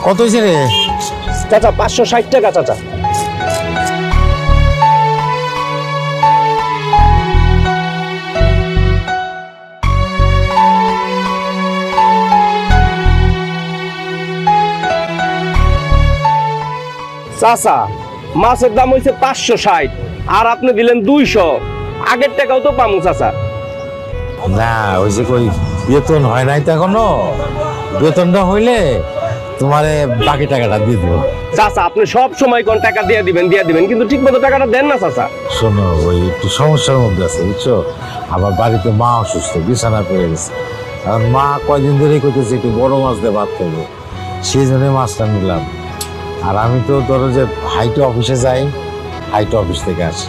কত হয়েছে রে চাচা? 560 টাকা চাচা। চাচা মাছের দাম হয়েছে 560 আর আপনি দিলেন 200। আগের টাকাও তো পামু চাচা। না ওই যে কই বেতন হয় নাই তো এখনো, বেতনটা হইলে তোমারে বাকি টাকাটা দিয়ে দেবো। চাচা আপনি সব সময় কোন টাকা দিয়ে দিবেন কিন্তু ঠিক মতো টাকাটা দেন না চাচা। শোনো ওই একটু সমস্যার মধ্যে আছে বুঝছো, আমার বাড়িতে মা অসুস্থ, বিছানা পড়ে গেছে। আর মা কয়দিন ধরেই করতেছে একটু বড় মাছ দিয়ে ভাত খাবো, সেই জন্য মাছটা নিলাম। আর আমি তো ধরো যে হাইটে অফিসে যাই, হাইটে অফিস থেকে আসি,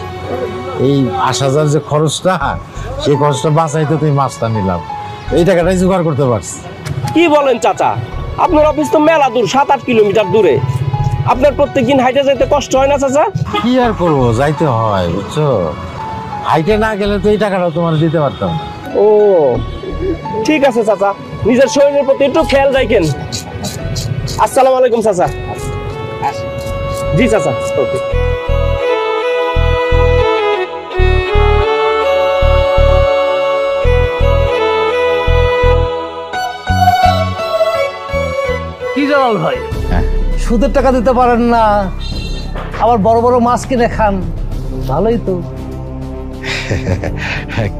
এই আসা যাওয়ার যে খরচটা, সেই খরচটা বাঁচাইতে তুই মাছটা নিলাম, এই টাকাটাই জোগাড় করতে পারছি। কি বলেন চাচা? আপনার অফিস তো মেলা দূর, 7-8 কিলোমিটার দূরে। আপনার প্রত্যেকদিন হাইটে যাইতে কষ্ট হয় না চাচা? কি আর করবো, যাইতে হয় বুঝছো। হাইটে না গেলে তো এই টাকাটা তোমার দিতে পারতাম না। ও ঠিক আছে চাচা, নিজের শরীরের প্রতি একটু খেয়াল রাখেন। আসসালামু আলাইকুম চাচা। জি চাচা। ওকে। কি জানাল ভাই, সুদের টাকা দিতে পারেন না, আবার বড় বড় মাছ কিনে খান, ভালোই তো।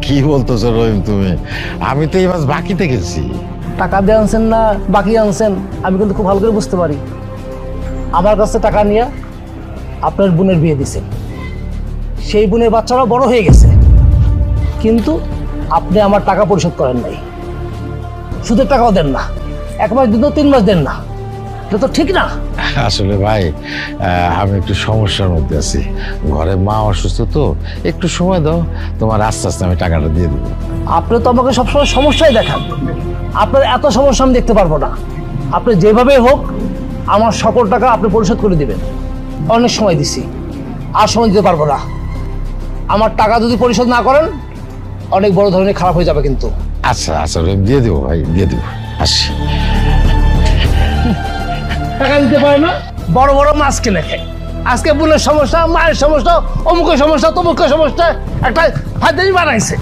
কি বলতেছো রহিম তুমি? আমি তো এই মাছ বাকিতে গেছি। টাকা দিয়ে আনছেন না বাকি আনছেন আমি কিন্তু খুব ভালো করে বুঝতে পারি। আমার কাছে টাকা নিয়ে আপনার বোনের বিয়ে দিছেন, সেই বোনের বাচ্চারাও বড় হয়ে গেছে, কিন্তু আপনি আমার টাকা পরিশোধ করেন নাই, সুদের টাকাও দেন না, 1 মাস দিন 3 মাস দেন না, এটা তো ঠিক না। আসলে ভাই আমি একটু সমস্যার মধ্যে আছি, ঘরে মা অসুস্থ তো, একটু সময় দাও, তোমার আস্তে আস্তে আমি টাকাটা দিয়ে দেবো। আপনি তো আমাকে সবসময় সমস্যাই দেখান, আপনার এত সমস্যা আমি দেখতে পারবো না। আপনি যেভাবে হোক আমার সকল টাকা আপনি পরিশোধ করে দিবেন। অনেক সময় দিছি, আর সময় দিতে পারবো না। আমার টাকা যদি পরিশোধ না করেন অনেক বড় ধরনের খারাপ হয়ে যাবে কিন্তু। আচ্ছা আচ্ছা দিয়ে দেবো ভাই, দিয়ে দেবো, আসি। টাকা দিতে পারে না, বড় বড় মাছ কিনে খায়। আজকে বোনের সমস্যা, মায়ের সমস্যা, অমুকের সমস্যা, তমুকের সমস্যা, একটা ফায়দানি বানাইছে।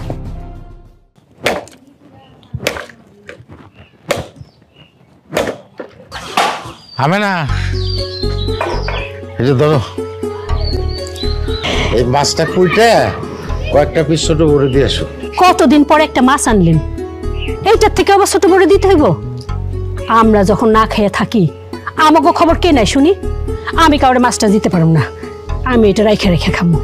আমি না এই যে ধরো এই মাছটা কুইটা কয়েকটা পিস ছোট করে দিয়ে আসো। কতদিন পরে একটা মাছ আনলেন, এইটার থেকে আবার ছোট বড় দিতে হইব? আমরা যখন না খেয়ে থাকি আমাকে খবর কে নাই শুনি? আমি কাউরে মাছটা দিতে পারব না, আমি এটা রেখে রেখে খাবো।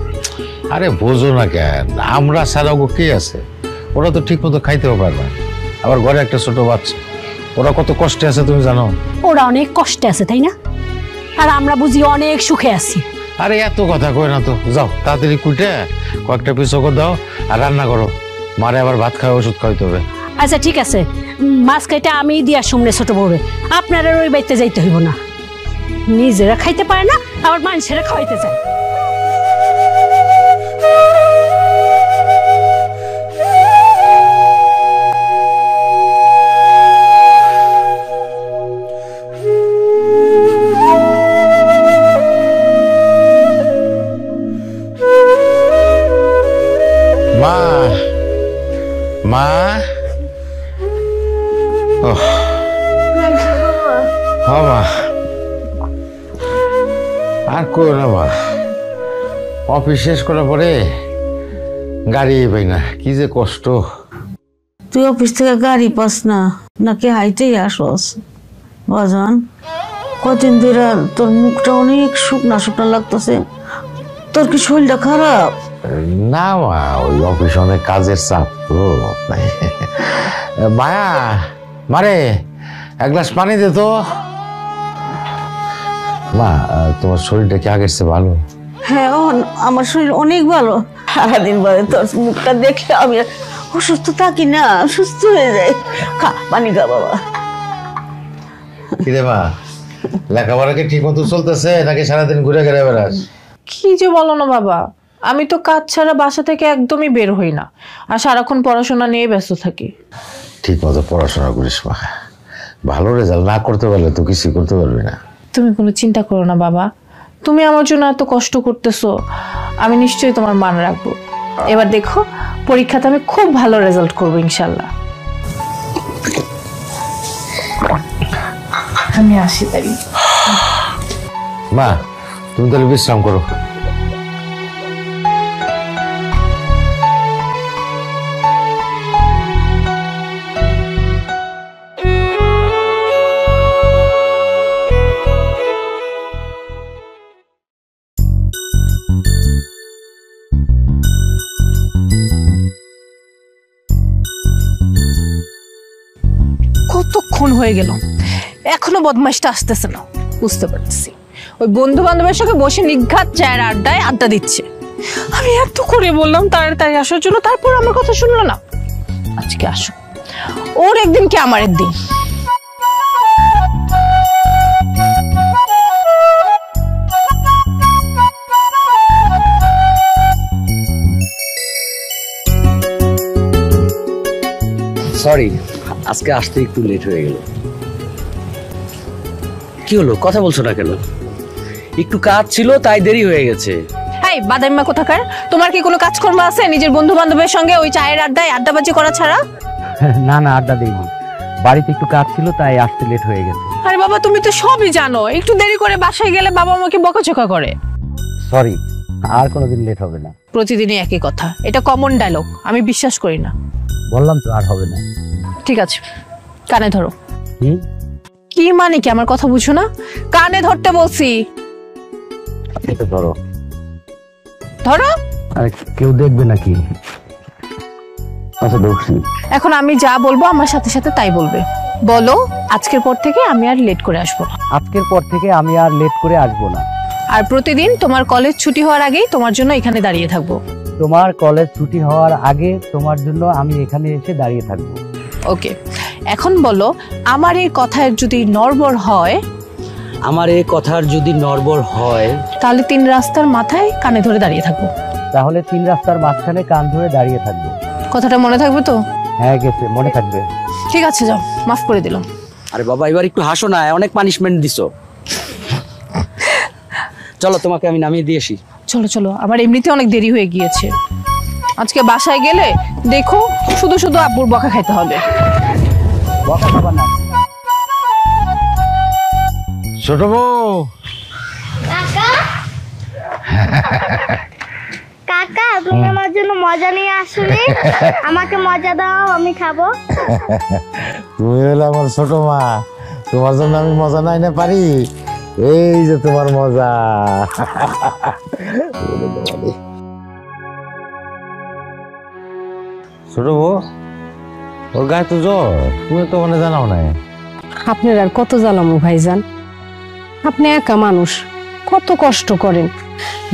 আরে বোঝো না কেন, আমরা ছাড়া ওগো কে আছে? ওরা তো ঠিক মতো খাইতেও পারে না, আবার ঘরে একটা ছোট বাচ্চা, ওরা কত কষ্টে আছে তুমি জানো? ওরা অনেক কষ্টে আছে তাই না, আর আমরা বুঝি অনেক সুখে আছি। আরে এত কথা কই না তো, যাও তাড়াতাড়ি কুইটে কয়েকটা পিস ওকে দাও আর রান্না করো, মারে আবার ভাত খাওয়া ওষুধ খাইতে হবে। আচ্ছা ঠিক আছে, মাছ খাইতে আমি দিয়া শুনলে ছোট বড়, আপনারা ওই বাড়িতে যাইতে হইব না। নিজেরা খাইতে পারে না, আবার মানুষেরা খাওয়াইতে চায়। মা মা ও মা, আর কই না মা, অফিস শেষ করার পরে গাড়ি পাই না, কি যে কষ্ট। তুই অফিস থেকে গাড়ি পাস না নাকি হাইটেই আসস? বাজান কদিন ধরে তোর মুখটা অনেক শুকনা শুকনা লাগতেছে, তোর কি শরীরটা খারাপ? না মা, ওই অফিস অনেক কাজের চাপ তো। মায়া মারে 1 গ্লাস পানি দে তো। মা তোমার শরীরটা কি আগের চেয়ে ভালো? হ্যাঁ আমার শরীর অনেক ভালো, সারাদিন পরে তোর মুখটা দেখে আমি অসুস্থ থাকি না, সুস্থ হয়ে যায়। খা পানি খা বাবা। কিরে মা, লেখাপড়া কি ঠিক মতো চলতেছে নাকি সারাদিন ঘুরে ঘুরে বেড়াস? কি যে বলো না বাবা, আমি তো কাজ ছাড়া বাসা থেকে একদমই বের হই না, আর সারাক্ষণ পড়াশোনা নিয়ে ব্যস্ত থাকি। ঠিক মতো পড়াশোনা করিস মা, ভালো রেজাল্ট না করতে পারলে তো কিছু করতে পারবি না। তুমি কোনো চিন্তা করো না বাবা, তুমি আমার জন্য এত কষ্ট করতেছো, আমি নিশ্চয়ই তোমার মান রাখবো। এবার দেখো পরীক্ষাতে আমি খুব ভালো রেজাল্ট করবো ইনশাল্লাহ। আমি আসি তাই। মা তুমি তাহলে বিশ্রাম করো। কতক্ষণ হয়ে গেল এখনো বদমাইশটা আসতেছে না, বুঝতে পারছি ওই বন্ধু বান্ধবের সঙ্গে বসে নিঘাত চায়ের আড্ডায় আড্ডা দিচ্ছে। আমি এত করে বললাম তাড়াতাড়ি আসার জন্য, তারপর আমার কথা শুনলো না। আজকে আসো, ওর একদিন কি আমার একদিন। সরি, আজকে আসতে একটু লেট হয়ে গেল। কি হলো, কথা বলছো না কেন? একটু কাজ ছিল তাই দেরি হয়ে গেছে। এই বাদাইম্মা কোথাকার, তোমার কি কোনো কাজকর্ম আছে নিজের বন্ধু বান্ধবের সঙ্গে ওই চায়ের আড্ডায় আড্ডাবাজি করা ছাড়া? না না, আড্ডা দেইনি, বাড়িতে একটু কাজ ছিল তাই আসতে লেট হয়ে গেছে। আরে বাবা তুমি তো সবই জানো, একটু দেরি করে বাসায় গেলে বাবা আমাকে বকাঝকা করে। সরি, আর কোনোদিন লেট হবে না। প্রতিদিনই একই কথা, এটা কমন ডায়লগ, আমি বিশ্বাস করি না। বললাম তো আর হবে না। ঠিক আছে, কানে ধরো। হুম, কি মানে কি, আমার কথা বুঝো না? কানে ধরতে বলছি। এটা ধরো। ধরো। আরে কেউ দেখবে নাকি? আচ্ছা ধরছি। এখন আমি যা বলবো আমার সাথে সাথে তাই বলবে। বলো, আজকের পর থেকে আমি আর লেট করে আসবো না। আজকের পর থেকে আমি আর লেট করে আসবো না। আর প্রতিদিন তোমার কলেজ ছুটি হওয়ার আগেই তোমার জন্য এখানে দাঁড়িয়ে থাকবো। তোমার কলেজ ছুটি হওয়ার আগে তোমার জন্য আমি এখানে এসে দাঁড়িয়ে থাকবো। ওকে, এখন বলো, আমার এই কথার যদি নড়বড় হয়, আমার এই কথার যদি নড়বড় হয়, তাহলে 3 রাস্তার মাথায় কানে ধরে দাঁড়িয়ে থাকবো। তাহলে 3 রাস্তার মাঝখানে কান ধরে দাঁড়িয়ে থাকবো। কথাটা মনে থাকবে তো? হ্যাঁ গেছে, মনে থাকবে। ঠিক আছে, যাও, মাফ করে দিলাম। আরে বাবা, এবার একটু হাসো না, অনেক পানিশমেন্ট দিছো। চলো তোমাকে আমি নামিয়ে দিয়েছি। চলো চলো, আমার এমনিতে অনেক দেরি হয়ে গিয়েছে। আজকে বাসায় গেলে দেখো শুধু শুধু আব্বুর বকা খাইতে হবে। বকা খাবা না। ছোট বউ, কাকা তুমি আমার জন্য মজা নিয়ে আসলে আমাকে মজা দাও, আমি খাবো। তুমি হলে আমার ছোট মা, তোমার জন্য আমি মজা নাই না পারি। এই যে তোমার মজা। ছোট বউ, ওর গায়ে তো জ্বর, তুমি তো মানে জানাও না। আপনার আর কত জ্বালামো ভাইজান, আপনি একা মানুষ, কত কষ্ট করেন,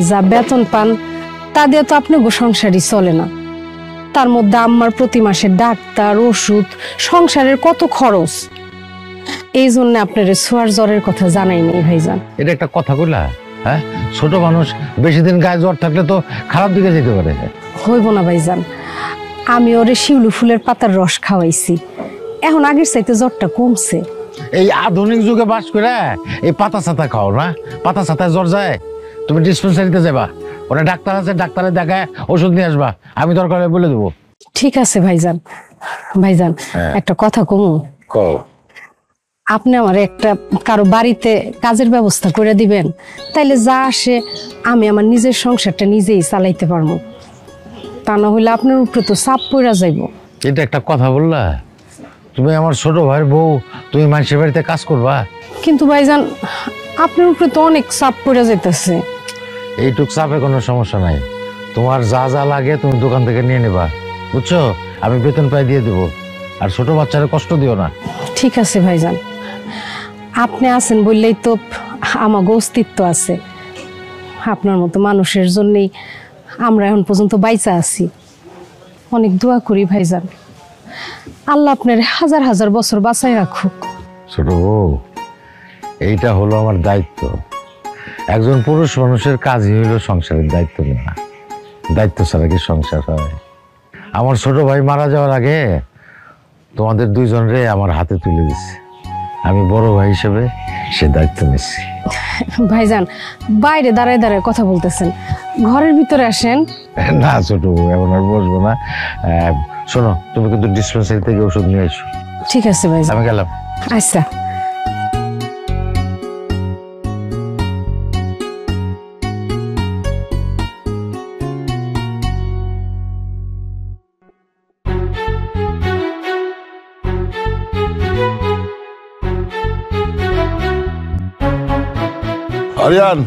যা বেতন পান তা দিয়ে তো আপনি সংসারই চলে না। তার মধ্যে আম্মার প্রতি মাসে ডাক্তার, ওষুধ, সংসারের কত খরচ। এই জন্য আপনার ছোঁয়ার জ্বরের কথা জানাই নেই ভাইজান। এটা একটা কথা কইলা? হ্যাঁ, ছোট মানুষ বেশি দিন গায়ে জ্বর থাকলে তো খারাপ দিকে যেতে পারে। হইব না ভাইজান, আমি ওরে শিউলি ফুলের পাতার রস খাওয়াইছি, এখন আগের চাইতে জ্বরটা কমছে। এই আধুনিক যুগে বাস করে এই পাতা ছাতা খাও না, পাতা ছাতায় জ্বর যায়। তুমি ডিসপেন্সারিতে যাবা, ওরা ডাক্তার আছে, ডাক্তারে দেখায় ওষুধ নিয়ে আসবা, আমি দরকার হলে বলে দেবো। ঠিক আছে ভাইজান। ভাইজান একটা কথা কমু, কও। আপনি আমার একটা কারো বাড়িতে কাজের ব্যবস্থা করে দিবেন, তাইলে যা আসে আমি আমার নিজের সংসারটা নিজেই চালাইতে পারবো। তা না হইলে আপনার উপরে তো চাপ পড়া যাইব। এটা একটা কথা বললা? তুমি আমার ছোট ভাইয়ের বউ, তুমি মানুষের বাড়িতে কাজ করবা? কিন্তু ভাইজান আপনার উপরে তো অনেক চাপ পড়া যাইতেছে। এইটুক চাপে কোনো সমস্যা নাই, তোমার যা যা লাগে তুমি দোকান থেকে নিয়ে নেবা, বুঝছো? আমি বেতন প্রায় দিয়ে দেবো, আর ছোট বাচ্চারা কষ্ট দিও না। ঠিক আছে ভাইজান, আপনি আছেন বললেই তো আমাগো অস্তিত্ব আছে। আপনার মতো মানুষের জন্যই আমরা এখন পর্যন্ত বাইচা আছি। অনেক দোয়া করি ভাইজান, আল্লাহ আপনার হাজার হাজার বছর বাঁচাই রাখুক। ছোট বউ, এইটা হলো আমার দায়িত্ব। একজন পুরুষ মানুষের কাজই হইল সংসারের দায়িত্ব নেওয়া। দায়িত্ব ছাড়া কি সংসার হয়? আমার ছোট ভাই মারা যাওয়ার আগে তোমাদের দুইজনরে আমার হাতে তুলে দিছে। আমি বড় ভাই হিসেবে সে দায়িত্ব নিচ্ছি। ভাইজান বাইরে দাঁড়ায় দাঁড়ায় কথা বলতেছেন, ঘরের ভিতরে আসেন। না ছোট বউ, এখন আর বসবো না। শোনো, তুমি কিন্তু ডিসপেন্সারি থেকে ওষুধ নিয়ে এসো। ঠিক আছে ভাইজান, আমি গেলাম। আচ্ছা। আরিয়ান,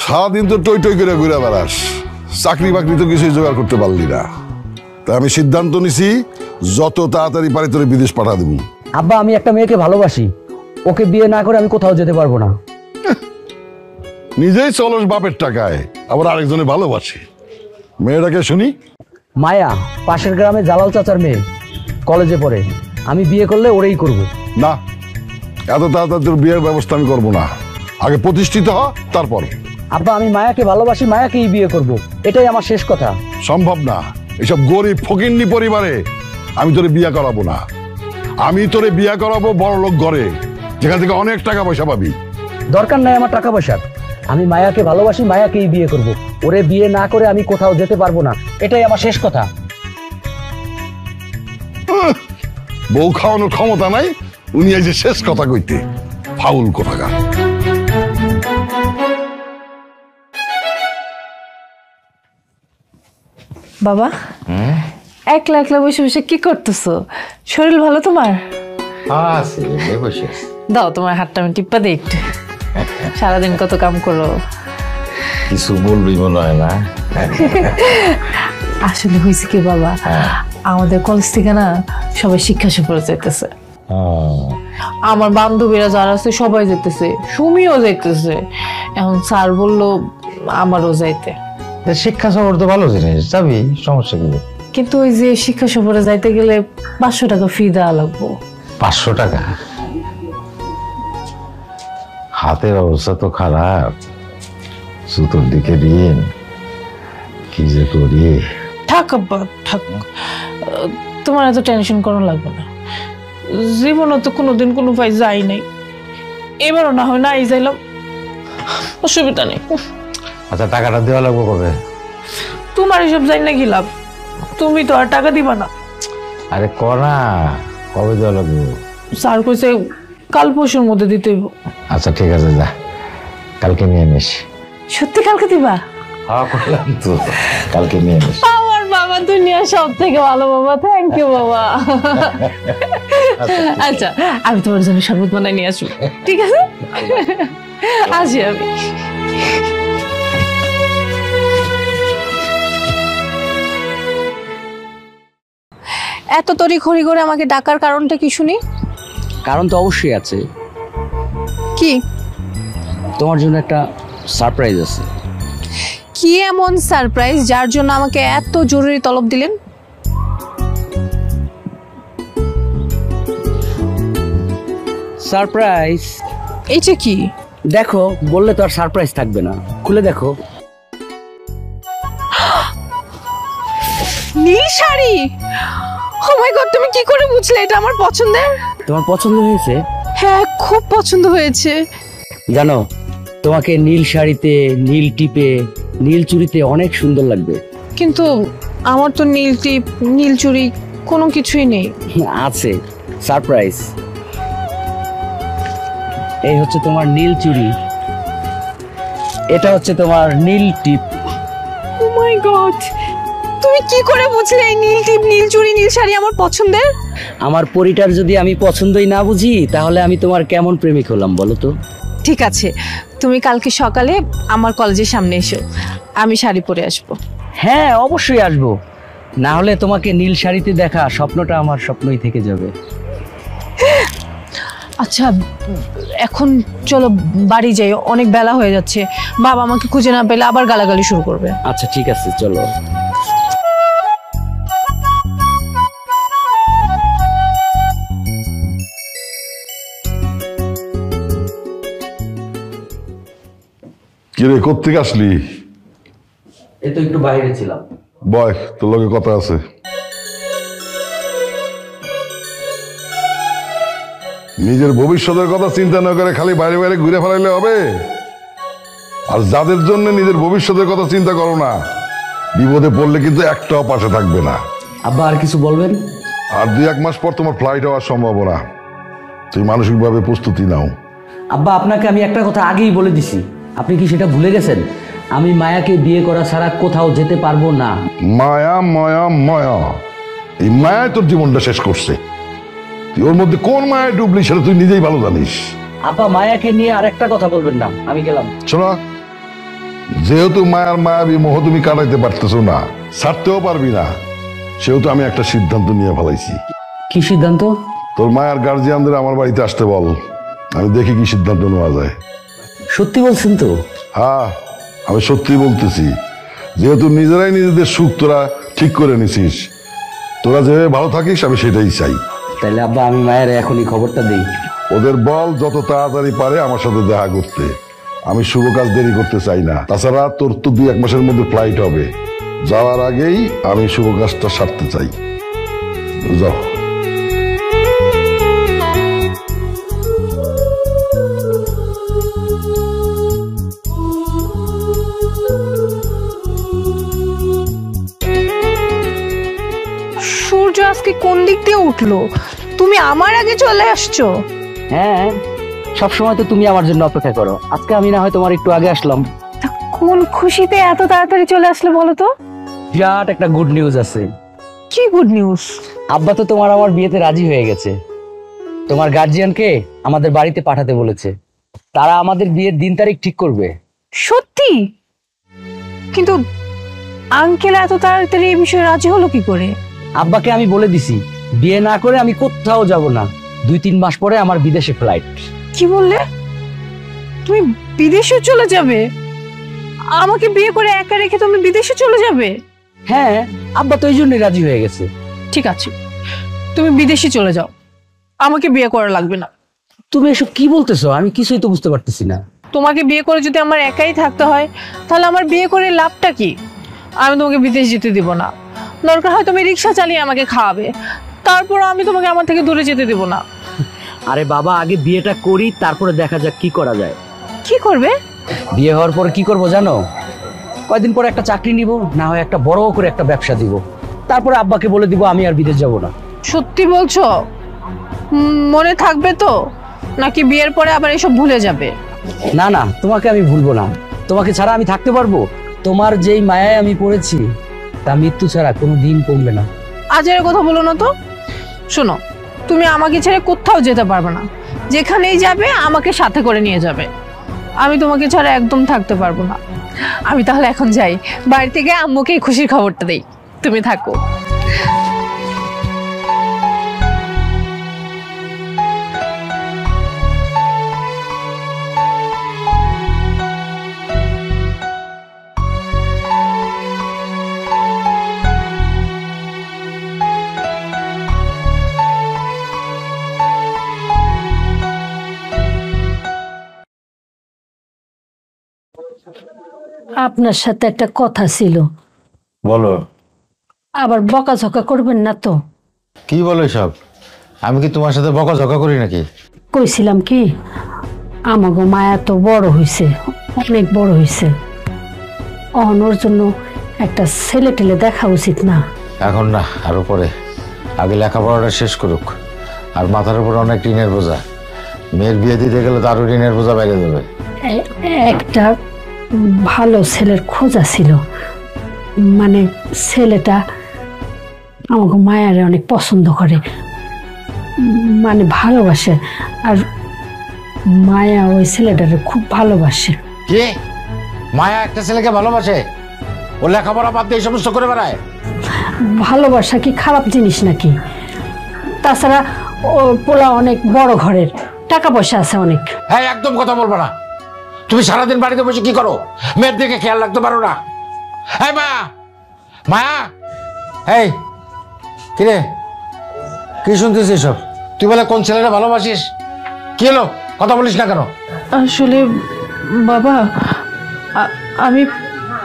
সারাদিন তো টই টই করে ঘুরে বেড়াস, চাকরি বাকরি তো কিছুই জোগাড় করতে পারলি না। তাই আমি সিদ্ধান্ত নিছি যত তাড়াতাড়ি পারি তোরে বিদেশ পাঠা দেব। আব্বা, আমি একটা মেয়েকে ভালোবাসি, ওকে বিয়ে না করে আমি কোথাও যেতে পারবো না। নিজেই চলস বাপের টাকায়, আবার আরেকজনে ভালোবাসি। মেয়েটাকে শুনি। মায়া, পাশের গ্রামে জালাল চাচার মেয়ে, কলেজে পড়ে। আমি বিয়ে করলে ওরেই করব। না, এত তাড়াতাড়ি তোর বিয়ের ব্যবস্থা আমি করবো না, আগে প্রতিষ্ঠিত হ তারপর। আব্বা, আমি মায়াকে ভালোবাসি, মায়াকেই বিয়ে করব, এটাই আমার শেষ কথা। সম্ভব না, এসব গরিব ফকিন্নি পরিবারে আমি তোরে বিয়ে করাবো না। আমি তোরে বিয়ে করাবো বড় লোক ঘরে, যেখান থেকে অনেক টাকা পয়সা পাবি। দরকার নাই আমার টাকা পয়সার, আমি মায়াকে ভালোবাসি, মায়াকেই বিয়ে করব। ওরে বিয়ে না করে আমি কোথাও যেতে পারবো না, এটাই আমার শেষ কথা। বউ খাওয়ানোর ক্ষমতা নাই, উনি এই যে শেষ কথা কইতে, ফাউল কোথাকার। বাবা, একলা একলা বসে বসে কি করতেছো? শরীর ভালো তোমার? দাও তোমার হাতটা আমি টিপ্পা দিই একটু। সারাদিন কত কাম করো। কিছু বলবি মনে হয় না? আসলে হয়েছে কি বাবা, আমাদের কলেজ থেকে না সবাই শিক্ষা সফরে যেতেছে। আমার বান্ধবীরা যারা আছে সবাই যেতেছে, সুমিও যাইতেছে। এখন স্যার বললো আমারও যাইতে। শিক্ষা সফর তো ভালো জিনিস, যাবি, সমস্যা কি? কিন্তু ওই যে শিক্ষা সফরে যাইতে গেলে 500 টাকা ফি দেওয়া লাগবো। 500 টাকা? হাতের অবস্থা তো খারাপ, সুতোর দিকে ঋণ, কি যে করি। থাক আব্বা থাক, তোমার এত টেনশন করা লাগবে না। জীবনে তো কোনোদিন কোনো ভাই যাই নাই, এবারও না হয় নাই যাইলাম, অসুবিধা নেই। আচ্ছা, টাকাটা দেওয়া লাগবে কবে? তোমার এসব যাই না কি লাভ, তুমি তো আর টাকা দিবা না। আরে করা, কবে দেওয়া লাগবে? স্যার কইছে কাল পরশুর মধ্যে দিতে হইব। আচ্ছা ঠিক আছে, যা, কালকে নিয়ে নিস। সত্যি কালকে দিবা? হ্যাঁ করলাম তো, কালকে নিয়ে নিস। আমার বাবা দুনিয়ার সব থেকে ভালো বাবা, থ্যাংক ইউ বাবা। আচ্ছা, আমি তোমার জন্য শরবত বানাই নিয়ে আসবো, ঠিক আছে? আসি আমি। এত তড়িঘড়ি করে আমাকে ডাকার কারণটা কি শুনি? কারণ তো অবশ্যই আছে, কি? তোমার জন্য একটা সারপ্রাইজ আছে। কি এমন সারপ্রাইজ যার জন্য আমাকে এত জরুরি তলব দিলেন? সারপ্রাইজ? এইটা কি? দেখো, বললে তো আর সারপ্রাইজ থাকবে না, খুলে দেখো। নীল শাড়ি! ও মাই গড, তুমি কি করে বুঝলে এটা আমার পছন্দের? তোমার পছন্দ হয়েছে? হ্যাঁ, খুব পছন্দ হয়েছে। জানো, তোমাকে নীল শাড়িতে, নীল টিপে, নীল চুড়িতে অনেক সুন্দর লাগবে। কিন্তু আমার তো নীল টিপ, নীল চুড়ি কোনো কিছুই নেই। আছে, সারপ্রাইজ। এই হচ্ছে তোমার নীল চুড়ি, এটা হচ্ছে তোমার নীল টিপ। ও মাই গড, তুমি কি করে বুঝলে এই নীল টিপ, নীল চুড়ি, নীল শাড়ি আমার পছন্দের? আমার পরিটার যদি আমি পছন্দই না বুঝি, তাহলে আমি তোমার কেমন প্রেমিক হলাম বলো তো? ঠিক আছে, তুমি কালকে সকালে আমার কলেজের সামনে এসো, আমি শাড়ি পরে আসবো। হ্যাঁ, অবশ্যই আসবো, না হলে তোমাকে নীল শাড়িতে দেখা স্বপ্নটা আমার স্বপ্নই থেকে যাবে। আচ্ছা, এখন চলো বাড়ি যাই, অনেক বেলা হয়ে যাচ্ছে। বাবা আমাকে খুঁজে না পেলে আবার গালাগালি শুরু করবে। আচ্ছা ঠিক আছে, চলো। কিরে, কোত্থেকে আসলি? এই তো একটু বাইরে ছিলাম। বয়, তোর লগে কথা আছে। নিজের ভবিষ্যতের কথা চিন্তা না করে খালি বাইরে বাইরে ঘুরে ফেলাইলে হবে? আর যাদের জন্য নিজের ভবিষ্যতের কথা চিন্তা করো না, বিপদে পড়লে কিন্তু একটাও পাশে থাকবে না। আব্বা আর কিছু বলবেন? আর 2-1 মাস পর তোমার ফ্লাইট হওয়ার সম্ভাবনা, তুমি মানসিকভাবে প্রস্তুতি নাও। আব্বা আপনাকে আমি একটা কথা আগেই বলে দিছি, আপনি কি সেটা ভুলে গেছেন? আমি মায়াকে বিয়ে করা ছাড়া কোথাও যেতে পারবো না। মায়া মায়া মায়া, এই মায়া তোর জীবনটা শেষ করছে। তুই ওর মধ্যে কোন মায়ায় ডুবলি সেটা তুই নিজেই ভালো জানিস। আব্বা মায়াকে নিয়ে আর একটা কথা বলবেন না, আমি গেলাম। শোনা, যেহেতু মায়ার মায়াবী মোহ তুমি কাটাইতে পারতেছো না, ছাড়তেও পারবি না, সেহেতু আমি একটা সিদ্ধান্ত নিয়ে ফেলাইছি। কি সিদ্ধান্ত? তোর মায়ার গার্জিয়ানদের আমার বাড়িতে আসতে বল, আমি দেখি কি সিদ্ধান্ত নেওয়া যায়। সত্যি বলছেন তো? হ্যাঁ, আমি সত্যি বলতেছি। যেহেতু নিজেরাই নিজেদের সুখ তোরা ঠিক করে নিছিস, তোরা যেভাবে ভালো থাকিস আমি সেটাই চাই। তাহলে আব্বা আমি মায়ের এখনই খবরটা দিই। ওদের বল যত তাড়াতাড়ি পারে আমার সাথে দেখা করতে। আমি শুভ কাজ দেরি করতে চাই না। তাছাড়া তোর তো 2-1 মাসের মধ্যে ফ্লাইট হবে, যাওয়ার আগেই আমি শুভ কাজটা সারতে চাই। যাও। সূর্য আজকে কোন দিক দিয়ে উঠলো? তুমি আমার আগে চলে আসছো। হ্যাঁ, সবসময় তো তুমি আমার জন্য অপেক্ষা করো, আজকে আমি না হয় তোমার একটু আগে আসলাম। তা কোন খুশিতে এত তাড়াতাড়ি চলে আসলে বলো তো? বিরাট একটা গুড নিউজ আছে। কি গুড নিউজ? আব্বা তো তোমার আমার বিয়েতে রাজি হয়ে গেছে। তোমার গার্জিয়ানকে আমাদের বাড়িতে পাঠাতে বলেছে, তারা আমাদের বিয়ের দিন তারিখ ঠিক করবে। সত্যি? কিন্তু আঙ্কেল এত তাড়াতাড়ি এই বিষয়ে রাজি হলো কি করে? আব্বাকে আমি বলে দিছি, বিয়ে না করে আমি কোথাও যাব না। 2-3 মাস পরে আমার বিদেশে ফ্লাইট। কি বললে? তুমি বিদেশে চলে যাবে? আমাকে বিয়ে করে একা রেখে তুমি বিদেশে চলে যাবে? হ্যাঁ, আব্বা তো এই জন্যই রাজি হয়ে গেছে। ঠিক আছে, তুমি বিদেশে চলে যাও, আমাকে বিয়ে করা লাগবে না। তুমি এসব কি বলতেছো? আমি কিছুই তো বুঝতে পারতেছি না। তোমাকে বিয়ে করে যদি আমার একাই থাকতে হয়, তাহলে আমার বিয়ে করে লাভটা কি? আমি তোমাকে বিদেশ যেতে দিব না। দরকার হয় তুমি রিক্সা চালিয়ে আমাকে খাওয়াবে, তারপর আমি তোমাকে আমার থেকে দূরে যেতে দেব না। আরে বাবা, আগে বিয়েটা করি, তারপরে দেখা যাক কি করা যায়। কি করবে? বিয়ে হওয়ার পর কি করব জানো? কয়দিন পরে একটা চাকরি নিব, না হয় একটা বড় করে একটা ব্যবসা দিব, তারপরে আব্বাকে বলে দিব আমি আর বিদেশ যাব না। সত্যি বলছো? মনে থাকবে তো, নাকি বিয়ের পরে আবার এসব ভুলে যাবে? না না, তোমাকে আমি ভুলবো না। তোমাকে ছাড়া আমি থাকতে পারবো? তোমার যেই মায়ায় আমি পড়েছি, তা মৃত্যু ছাড়া কোনো দিন কমবে না। আজের কথা বলো না তো। শোনো, তুমি আমাকে ছেড়ে কোথাও যেতে পারবে না। যেখানেই যাবে আমাকে সাথে করে নিয়ে যাবে। আমি তোমাকে ছাড়া একদম থাকতে পারবো না। আমি তাহলে এখন যাই, বাড়ি থেকে আম্মুকে খুশির খবরটা দেই। তুমি থাকো। আপনার সাথে একটা কথা ছিল। বলো। আবার বকাঝকা করবেন না তো? কি বলো সব? আমি কি তোমার সাথে বকাঝকা করি নাকি? কইছিলাম কি, আমাগো মায়া তো বড় হইছে, অনেক বড় হইছে। অহনোর জন্য একটা ছেলে টেলে দেখা উচিত না? এখন না, আরো পরে। আগে লেখাপড়াটা শেষ করুক। আর মাথার উপর অনেক ঋণের বোঝা। মেয়ের বিয়ে দিতে গেলে তো আরো ঋণের বোঝা বেড়ে যাবে। একটা ভালো ছেলের খোঁজা ছিল, মানে ছেলেটা আমাকে মায়ারে অনেক পছন্দ করে, মানে ভালোবাসে। আর মায়া ওই ছেলেটারে খুব ভালোবাসে। কি? মায়া একটা ছেলেকে ভালোবাসে? ও লেখাপড়া বাদ দিয়ে এই সমস্ত করে বেড়ায়? ভালোবাসা কি খারাপ জিনিস নাকি? তাছাড়া ও পোলা অনেক বড় ঘরের, টাকা পয়সা আছে অনেক। হ্যাঁ, একদম কথা বলবো না। তুমি সারাদিন বাড়িতে বসে কি করো? মেয়ের দিকে খেয়াল রাখতে পারো না? হ্যাঁ মায়া, মায়া, এই কিরে, কি শুনতেছিস সব? তুই বলে কোন ছেলেটা ভালোবাসিস? কি হলো, কথা বলিস না কেন? আসলে বাবা, আমি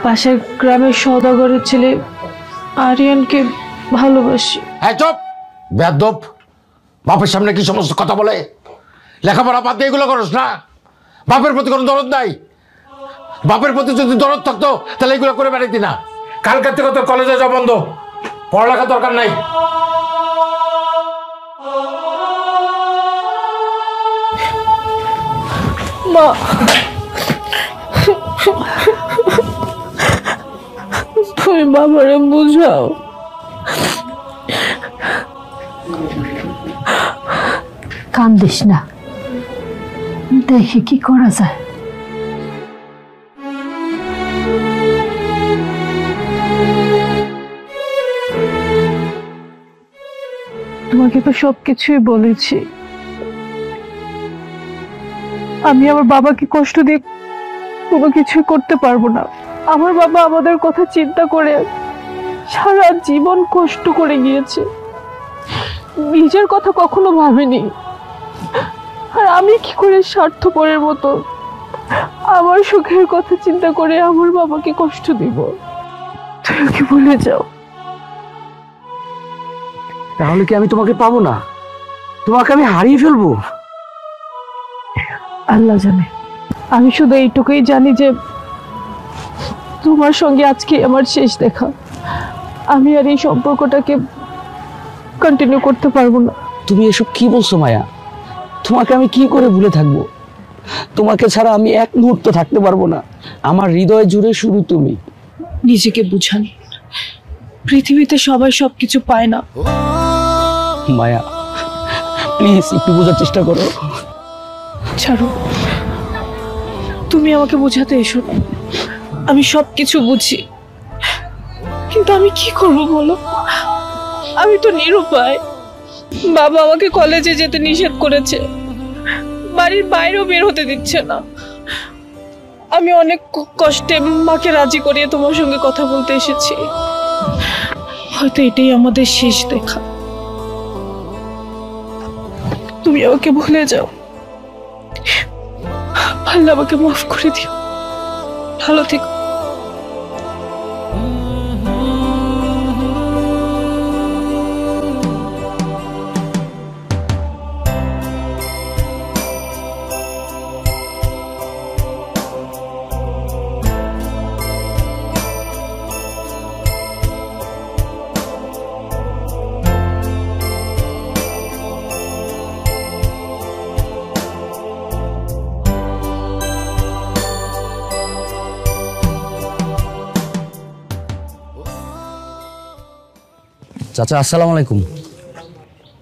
পাশের গ্রামের সওদাগরের ছেলে আরিয়ানকে ভালোবাসি। হ্যাঁ চুপ, বেয়াদব। বাপের সামনে কি সমস্ত কথা বলে? লেখাপড়া বাদ দিয়ে এগুলো করস না? বাপের প্রতি কোনো দরদ নাই? বাপের প্রতি যদি দরদ থাকতো তাহলে এগুলো করে বেড়াইতি না। কালকার থেকে তোর কলেজে যাওয়া বন্ধ, পড়ালেখা দরকার নাই। মা, তুমি বাবারে বুঝাও। কান্দিস না, দেখি কি করা যায়। তোমাকে তো সবকিছুই বলেছি। আমি আমার বাবাকে কষ্ট দিয়ে কোনো কিছুই করতে পারবো না। আমার বাবা আমাদের কথা চিন্তা করে সারা জীবন কষ্ট করে গিয়েছে, নিজের কথা কখনো ভাবেনি। আর আমি কি করে স্বার্থপরের মতো আমার সুখের কথা চিন্তা করে আমার বাবাকে কষ্ট দিব? তুমি কি ভুলে যাও? তাহলে কি আমি তোমাকে পাবো না? তোমাকে আমি হারিয়ে ফেলবো? আল্লাহ জানে। আমি শুধু এইটুকুই জানি যে তোমার সঙ্গে আজকে আমার শেষ দেখা। আমি আর এই সম্পর্কটাকে কন্টিনিউ করতে পারবো না। তুমি এসব কি বলছো মায়া? তোমাকে আমি কি করে ভুলে থাকবো? তোমাকে ছাড়া আমি এক মুহূর্ত থাকতে পারবো না। আমার হৃদয় জুড়ে শুধু তুমি। নিজেকে বুঝান, পৃথিবীতে সবাই সবকিছু পায় না। মায়া, প্লিজ একটু বোঝার চেষ্টা করো। ছাড়ো, তুমি আমাকে বোঝাতে এসো না। আমি সবকিছু বুঝি, কিন্তু আমি কি করবো বলো? আমি তো নিরুপায়। বাবা আমাকে কলেজে যেতে নিষেধ করেছে, বাড়ির বাইরেও বের হতে দিচ্ছে না। আমি অনেক কষ্টে মাকে রাজি করিয়ে তোমার সঙ্গে কথা বলতে এসেছি। হয়তো এটাই আমাদের শেষ দেখা। তুমি আমাকে ভুলে যাও, আল্লাহ আমাকে মাফ করে দিও। ভালো থেকো। চাচা, আসসালামু আলাইকুম।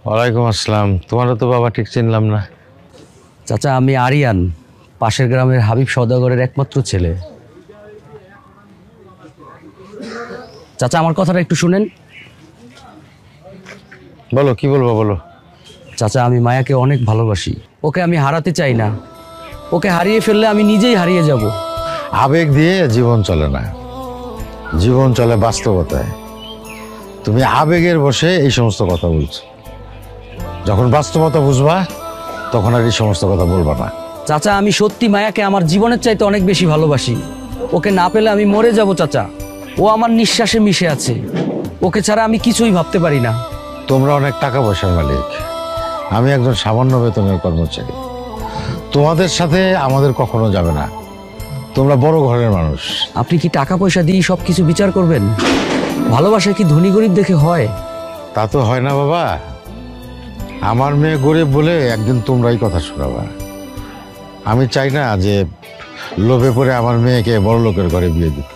ওয়ালাইকুম আসসালাম। তোমারও তো বাবা ঠিক চিনলাম না। চাচা, আমি আরিয়ান, পাশের গ্রামের হাবিব সওদাগরের একমাত্র ছেলে। চাচা, আমার কথাটা একটু শুনেন। বলো, কি বলবো বলো। চাচা, আমি মায়াকে অনেক ভালোবাসি। ওকে আমি হারাতে চাই না। ওকে হারিয়ে ফেললে আমি নিজেই হারিয়ে যাব। আবেগ দিয়ে জীবন চলে না, জীবন চলে বাস্তবতায়। তুমি আবেগের বসে এই সমস্ত কথা বলছো। যখন বাস্তবতা বুঝবা তখন আর এই সমস্ত কথা বলবা না। চাচা, আমি সত্যি মায়াকে আমার জীবনের চাইতে অনেক বেশি ভালোবাসি। ওকে না পেলে আমি মরে যাব চাচা। ও আমার নিঃশ্বাসে মিশে আছে। ওকে ছাড়া আমি কিছুই ভাবতে পারি না। তোমরা অনেক টাকা পয়সার মালিক, আমি একজন সামান্য বেতনের কর্মচারী। তোমাদের সাথে আমাদের কখনো যাবে না। তোমরা বড় ঘরের মানুষ। আপনি কি টাকা পয়সা দিয়ে সব কিছু বিচার করবেন? ভালোবাসা কি ধনী গরিব দেখে হয়? তা তো হয় না বাবা। আমার মেয়ে গরিব বলে একদিন তোমরাই কথা শোনাবা। আমি চাই না যে লোভে পড়ে আমার মেয়েকে বড় লোকের ঘরে বিয়ে দিতে।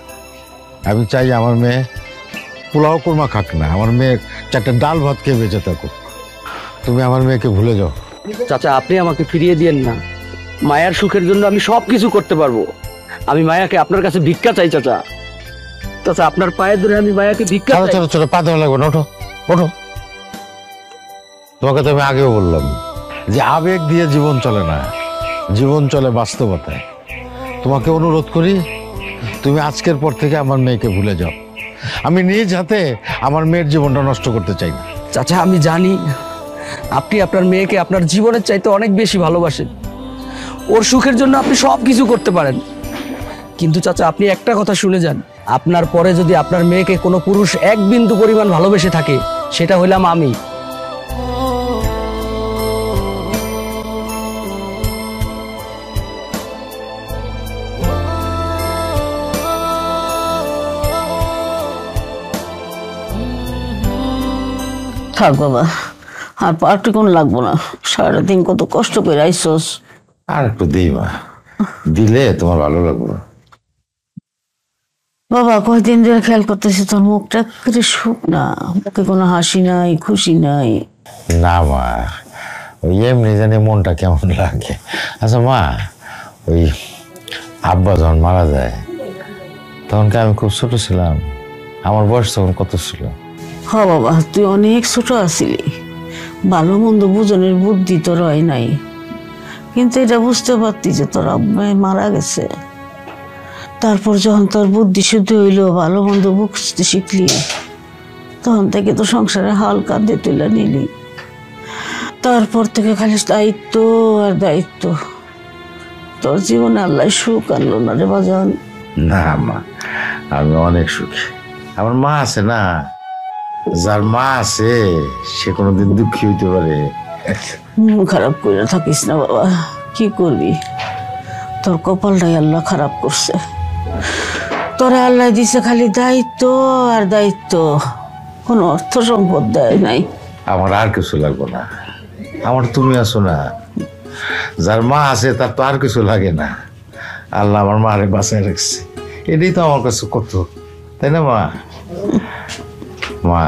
আমি চাই আমার মেয়ে পোলাও কোরমা খাক না, আমার মেয়ে চারটা ডাল ভাত খেয়ে বেঁচে থাকুক। তুমি আমার মেয়েকে ভুলে যাও। চাচা, আপনি আমাকে ফিরিয়ে দিয়েন না। মায়ার সুখের জন্য আমি সব কিছু করতে পারবো। আমি মায়াকে আপনার কাছে ভিক্ষা চাই চাচা। চাচা, আপনার পায়ে ধরে আমি মায়াকে ভিক্ষা চাই। চলো চলো, পা দেওয়া লাগবে না, ওঠো ওঠো। তোমাকে তো আমি আগেও বললাম যে আবেগ দিয়ে জীবন চলে না, জীবন চলে বাস্তবতায়। তোমাকে অনুরোধ করি, তুমি আজকের পর থেকে আমার মেয়েকে ভুলে যাও। আমি নিজ হাতে আমার মেয়ের জীবনটা নষ্ট করতে চাই না। চাচা, আমি জানি আপনি আপনার মেয়েকে আপনার জীবনের চাইতে অনেক বেশি ভালোবাসেন। ওর সুখের জন্য আপনি সব কিছু করতে পারেন। কিন্তু চাচা, আপনি একটা কথা শুনে যান। আপনার পরে যদি আপনার মেয়েকে কোনো পুরুষ এক বিন্দু পরিমাণ ভালোবেসে থাকে, সেটা হইলাম আমি। থাক বাবা, আর পার্টি কোন লাগবো না, সারাটা দিন কত কষ্ট করে আইসস। আর একটু দিই মা, দিলে তোমার ভালো লাগবে। বাবা কয়দিন ধরে খেয়াল করতেছি তোর মুখটা একেবারে শুকনা, মুখে কোনো হাসি নাই, খুশি নাই। না মা, ওই এমনি জানি মনটা কেমন লাগে। আচ্ছা মা, ওই আব্বা যখন মারা যায় তখন কি আমি খুব ছোট ছিলাম? আমার বয়স তখন কত ছিল? হ বাবা, তুই অনেক ছোট আছিলি, ভালো মন্দ বুঝনের বুদ্ধি তোর হয় নাই, কিন্তু এটা বুঝতে পারতি যে তোর আব্বাই মারা গেছে। তারপর যখন তোর বুদ্ধি শুদ্ধ হইলো, ভালো মন্দ বুঝতে শিখলি, তখন থেকে তো সংসারে হাল কাঁদে তুলে নিলি। তারপর থেকে খালি দায়িত্ব আর দায়িত্ব। তোর জীবনে আল্লাহ সুখ আনলো না রে বাজান। না মা, আমি অনেক সুখী। আমার মা আছে না, যার মা আছে সে কোনোদিন দুঃখী হইতে পারে? মন খারাপ করে থাকিস না বাবা, কি করবি, তোর কপালটাই আল্লাহ খারাপ করছে। তোরা আল্লাহ দিছে খালি দায়িত্ব আর দায়িত্ব, কোনো অর্থ সম্পদ দেয় নাই। আমার আর কিছু লাগবে না, আমার তুমি আছো না। যার মা আছে তার তো আর কিছু লাগে না। আল্লাহ আমার মারে বাঁচায় রাখছে, এটাই তো আমার কাছে কত, তাই না মা? মা,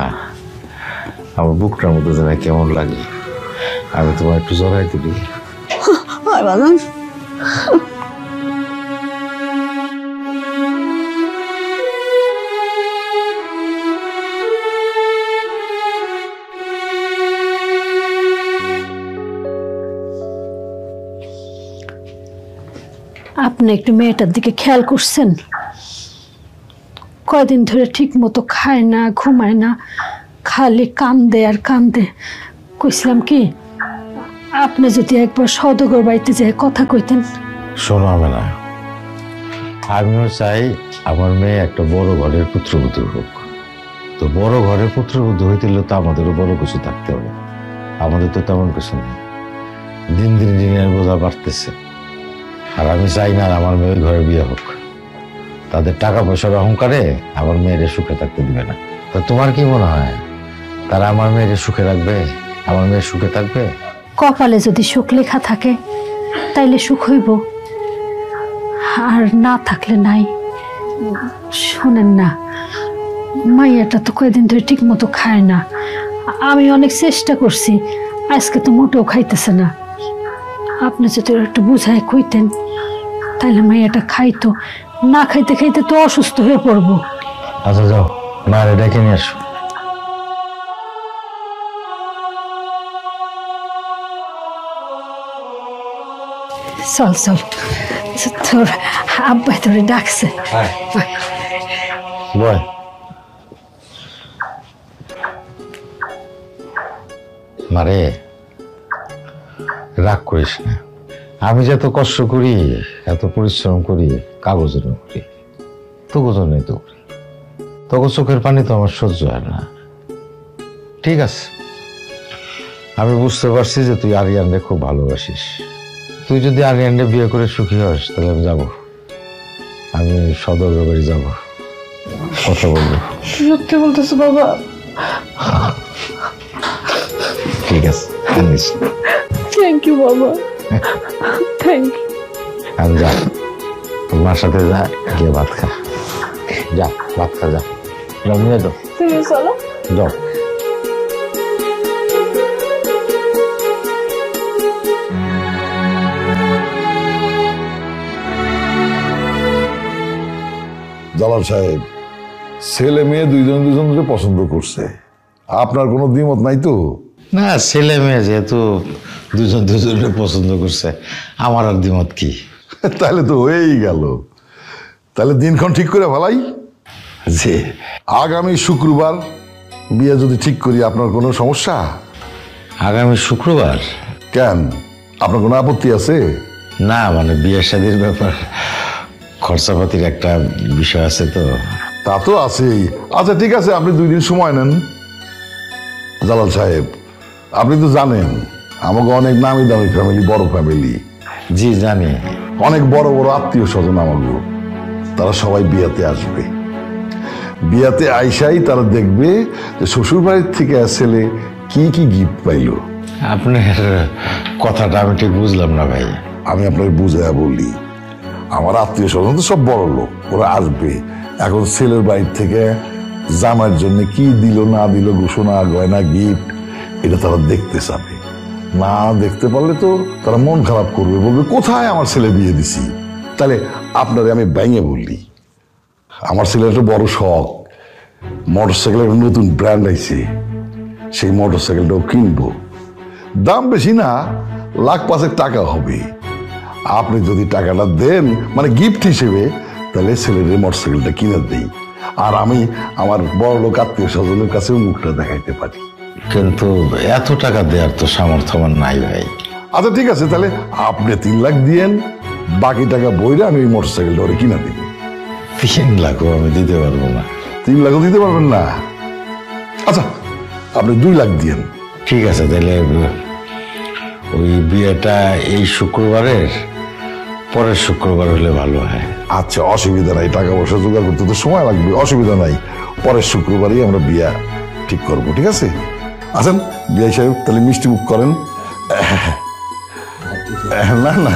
আমার বুকটার মধ্যে যেন কেমন লাগে, আমি তোমার একটু জড়াই তুলি। বাজান আপনি একটু মেয়েটার দিকে খেয়াল করছেন? কয়দিন ধরে ঠিক মতো খায় না, ঘুমায় না, খালি কান্দে আর কান্দে। কইছিলাম কি, আপনি যদি একবার সওদাগর বাড়িতে যেয়ে কথা কইতেন। শোনো হবে না, আমিও চাই আমার মেয়ে একটা বড় ঘরের পুত্রবধূ হোক। তো বড় ঘরের পুত্রবধূ হইতে হলে তো আমাদেরও বড় কিছু থাকতে হবে। আমাদের তো তেমন কিছু নেই, দিন দিন ঋণের বোঝা বাড়তেছে। আর আমি চাই না আমার মেয়ের ঘরে বিয়ে হোক। তাদের টাকা পয়সার অহংকারে আমার মেয়েরে সুখে থাকতে দিবে না। তো তোমার কি মনে হয়, তারা আমার মেয়েরে সুখে রাখবে? আমার মেয়ে সুখে থাকবে? কপালে যদি সুখ লেখা থাকে তাইলে সুখ হইব, আর না থাকলে নাই। শোনেন না, মাইয়াটা তো কয়েকদিন ধরে ঠিক মতো খায় না। আমি অনেক চেষ্টা করছি, আজকে তো মোটেও খাইতেছে না। আপনি যদি ওর একটু বুঝায় কইতেন তাইলে মাইয়াটা খাইতো, না খাইতে খাইতে তো অসুস্থ হয়ে পড়বো। আচ্ছা যাও, মায়ের ডেকে নিয়ে আসো। চল চল, তোর আব্বাই তোরে ডাকছে। বয়, মারে রাগ করিস না। আমি যে এত কষ্ট করি, এত পরিশ্রম করি, কাগজের করি, তবু জন্যই তো করি। তবু চোখের পানি তো আমার সহ্য হয় না। ঠিক আছে, আমি বুঝতে পারছি যে তুই আরিয়ানরে খুব ভালোবাসিস। তুই যদি আরিয়ানরে বিয়ে করে সুখী হস তাহলে আমি যাবো, আমি সদরের বাড়ি যাবো, কথা বলবো। সত্যি বলতেছো বাবা? ঠিক আছে, থ্যাংক ইউ বাবা, থ্যাংক ইউ। আমি যা, তোর মার সাথে যা, গিয়ে ভাত খা। যা ভাত খা, যা যাও, নিয়ে যাও, তুমি চলো, যাও। জালাল সাহেব, ছেলে মেয়ে দুইজন দুজনকে পছন্দ করছে, আপনার কোনো দ্বিমত নাই তো? না, ছেলে মেয়ে যেহেতু দুজন দুজনে পছন্দ করছে, আমার আর দ্বিমত কি? তাহলে তো হয়েই গেল। তাহলে দিনক্ষণ ঠিক করে ভালাই যে আগামী শুক্রবার বিয়ে যদি ঠিক করি, আপনার কোনো সমস্যা? আগামী শুক্রবার? কেন, আপনার কোনো আপত্তি আছে? না, মানে বিয়ে শাদীর ব্যাপার, খরচাপাতির একটা বিষয় আছে তো। তা তো আছেই। আচ্ছা ঠিক আছে, আপনি 2 দিন সময় নেন। জালাল সাহেব, আপনি তো জানেন আমাকে অনেক নামি দামি ফ্যামিলি, বড় ফ্যামিলি। জি জানি। অনেক বড় বড় আত্মীয় স্বজন আমাকে, তারা সবাই বিয়াতে আসবে। বিয়াতে আইসাই তারা দেখবে যে শ্বশুর বাড়ির থেকে ছেলে কি কি গিফট পাইলো? আপনার কথাটা আমি ঠিক বুঝলাম না ভাই। আমি আপনাকে বুঝাইয়া বলি, আমার আত্মীয় স্বজন তো সব বড় লোক, ওরা আসবে। এখন ছেলের বাড়ির থেকে জামার জন্য কি দিল না দিল, ঘোষণা গয়না গিফট, এটা তারা দেখতে চাবে। না দেখতে পারলে তো তারা মন খারাপ করবে, বলবে কোথায় আমার ছেলে বিয়ে দিছি। তাহলে আপনারে আমি ব্যাঙে বললি, আমার ছেলের একটা বড় শখ, মোটরসাইকেলের একটা নতুন ব্র্যান্ড আইছে, সেই মোটরসাইকেলটাও কিনবো। দাম বেশি না, লাখ 5 টাকা হবে। আপনি যদি টাকাটা দেন মানে গিফট হিসেবে, তাহলে ছেলের মোটরসাইকেলটা কিনে দেই, আর আমি আমার বড় লোক আত্মীয় স্বজনের কাছেও মুখটা দেখাইতে পারি। কিন্তু এত টাকা দেওয়ার তো সামর্থ্য আমার নাই ভাই। আচ্ছা ঠিক আছে, তাহলে আপনি 3 লাখ দিয়েন, বাকি টাকা বইরে আমি মোটরসাইকেলটা ওরে কিনা দিব। 3 লাখও আমি দিতে পারবো না। 3 লাখও দিতে পারবেন না? আচ্ছা আপনি 2 লাখ দিয়েন। ঠিক আছে, তাহলে ওই বিয়েটা এই শুক্রবারের পরের শুক্রবার হলে ভালো হয়। আচ্ছা অসুবিধা নাই, টাকা পয়সা জোগাড় করতে তো সময় লাগবে, অসুবিধা নাই। পরের শুক্রবারই আমরা বিয়া ঠিক করবো, ঠিক আছে? আছেন বিয়া সাহেব, তাহলে মিষ্টি মুখ করেন। না না না,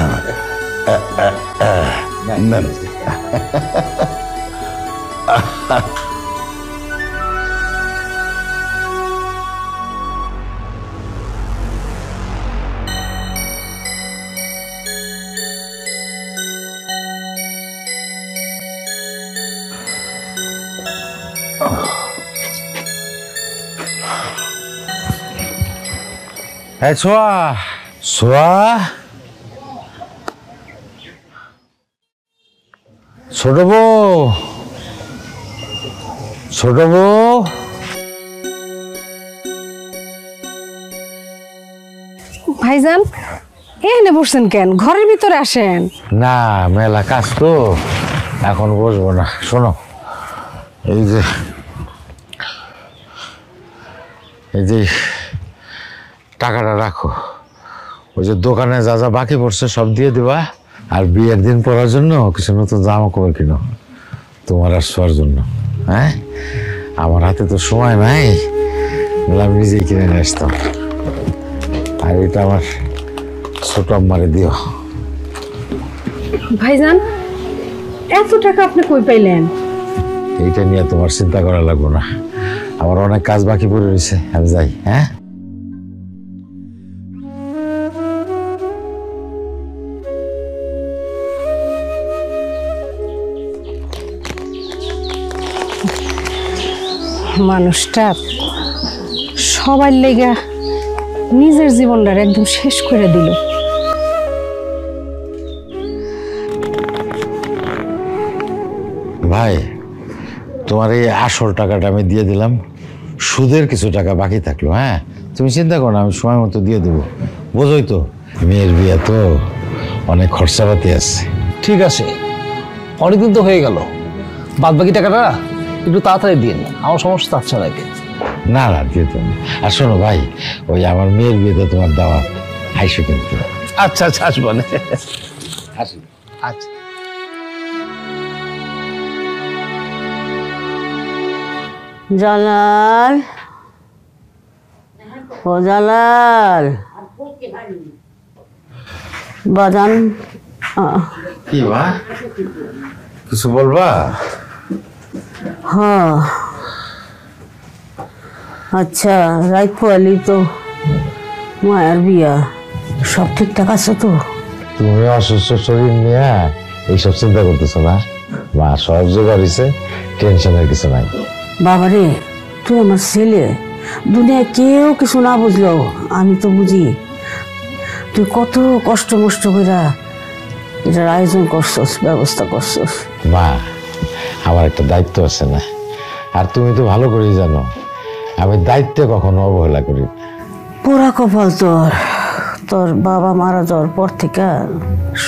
হ্যাঁ ছোয়া, ছোয়া, ছোট বউ, ছোট বউ। ভাইজান এখানে বসছেন কেন? ঘরের ভিতরে আসেন। না মেলা কাজ তো, এখন বসবো না। শোনো, এই যে টাকাটা রাখো, ওই যে দোকানে যা যা বাকি পড়ছে সব দিয়ে দিবা, আর বিয়ের দিন পরার জন্য কিছু নতুন জামা কাপড় কিনো তোমার আর শোয়ার জন্য। হ্যাঁ, আমার হাতে তো সময় নাই, আমি নিজেই কিনে নিয়ে আসতাম। আর এটা আমার ছোট আম্মারে দিও। ভাইজান এত টাকা আপনি কই পাইলেন? এইটা নিয়ে তোমার চিন্তা করা লাগবে না, আমার অনেক কাজ বাকি পড়ে রয়েছে, আমি যাই। হ্যাঁ, মানুষটা সবার লেগা নিজের জীবনটা একদম শেষ করে দিল। ভাই তোমার এই আসল টাকাটা আমি দিয়ে দিলাম, সুদের কিছু টাকা বাকি থাকলো। হ্যাঁ, তুমি চিন্তা করো না, আমি সময় মতো দিয়ে দেবো। বোঝোই তো মেয়ের বিয়ে তো অনেক খরচাপাতি আছে। ঠিক আছে, অনেকদিন তো হয়ে গেল, বাদ বাকি টাকাটা একটু তাড়াতাড়ি দিন, আমার সমস্যা আচ্ছা লাগে। না না দিয়ে তুমি। আর শোনো ভাই, ওই আমার মেয়ের বিয়েতে তোমার দাওয়াত, আইসো কিন্তু। আচ্ছা আচ্ছা, আসবো না। আসি। আচ্ছা জালাল, ও জালাল, বাজান। কি মা, কিছু বলবা? হ্যাঁ আচ্ছা, রাত পোয়ালি তো মায়ের বিয়া, সব ঠিকঠাক আছে তো? তুমি অসুস্থ শরীর নিয়ে এইসব চিন্তা করতেছো না, মা সব জোগাড় হয়েছে, টেনশনের কিছু নাই। বাবারে, তুই আমার ছেলে, দুনিয়ায় কেউ কিছু না বুঝলো আমি তো বুঝি। তুই কত কষ্ট মষ্ট করে এটার আয়োজন করছস, ব্যবস্থা করছস। মা, আমার একটা দায়িত্ব আছে না, আর তুমি তো ভালো করেই জানো আমি দায়িত্বে কখনো অবহেলা করি না। পুরা কপাল তোর, তোর বাবা মারা যাওয়ার পর থেকে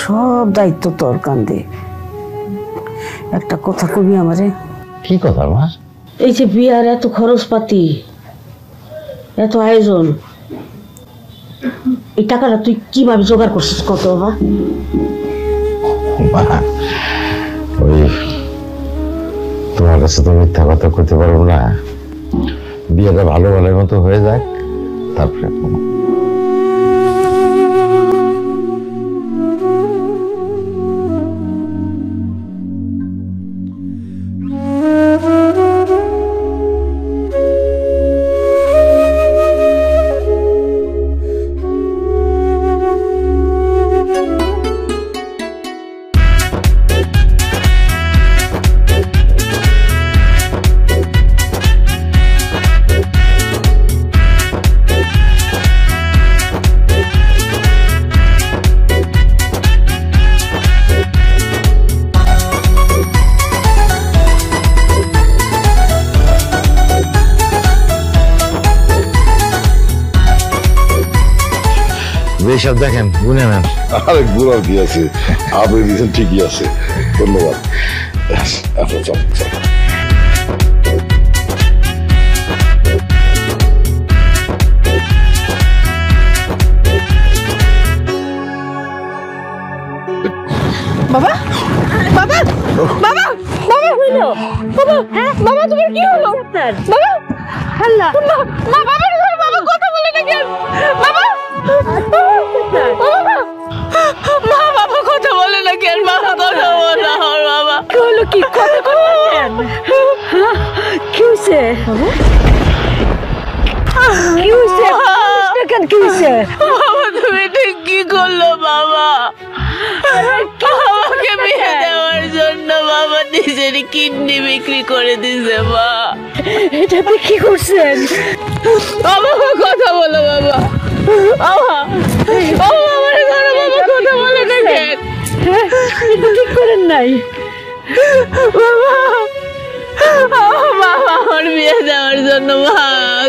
সব দায়িত্ব তোর কান্দে। একটা কথা কবি আমারে? কি কথা মা? এই যে বিয়ার এত খরচপাতি, এত আয়োজন, এই টাকাটা তুই কিভাবে জোগাড় করছিস কত বাবা? মা, ওই তোমার কাছে তো মিথ্যা কথা করতে পারবো না, বিয়েটা ভালো ভালোর মতো হয়ে যাক, তারপরে এইসব দেখেন গুনে নেন। আরে ঘুরার কি আছে, আপনি দিয়েছেন ঠিকই আছে, ধন্যবাদ। আচ্ছা চল চল। বাবা বাবা বাবা বাবা হইলো বাবা, হ্যাঁ বাবা তোমার কি হলো? বাবা আল্লাহ মা বাবা বাবা কথা বলে না কেন? বাবা মা বাবা কথা বলে না কেন? বাবা কথা বলে না বাবা। কি হলো? কি কথা বলছেন? কি হয়েছে? কি হয়েছে? কেন কি হয়েছে? বাবা তুমি ঠিক কি করলো বাবা? আমাকে বিয়ে দেওয়ার জন্য বাবা নিজের কিডনি বিক্রি করে দিছে মা। এটা আপনি কি করছেন? আমাকে কথা বলো বাবা। আমার ঘরে বাবা কথা বলে না কেন? ঠিক করেন নাই বাবা আমার বিয়ে দেওয়ার জন্য মা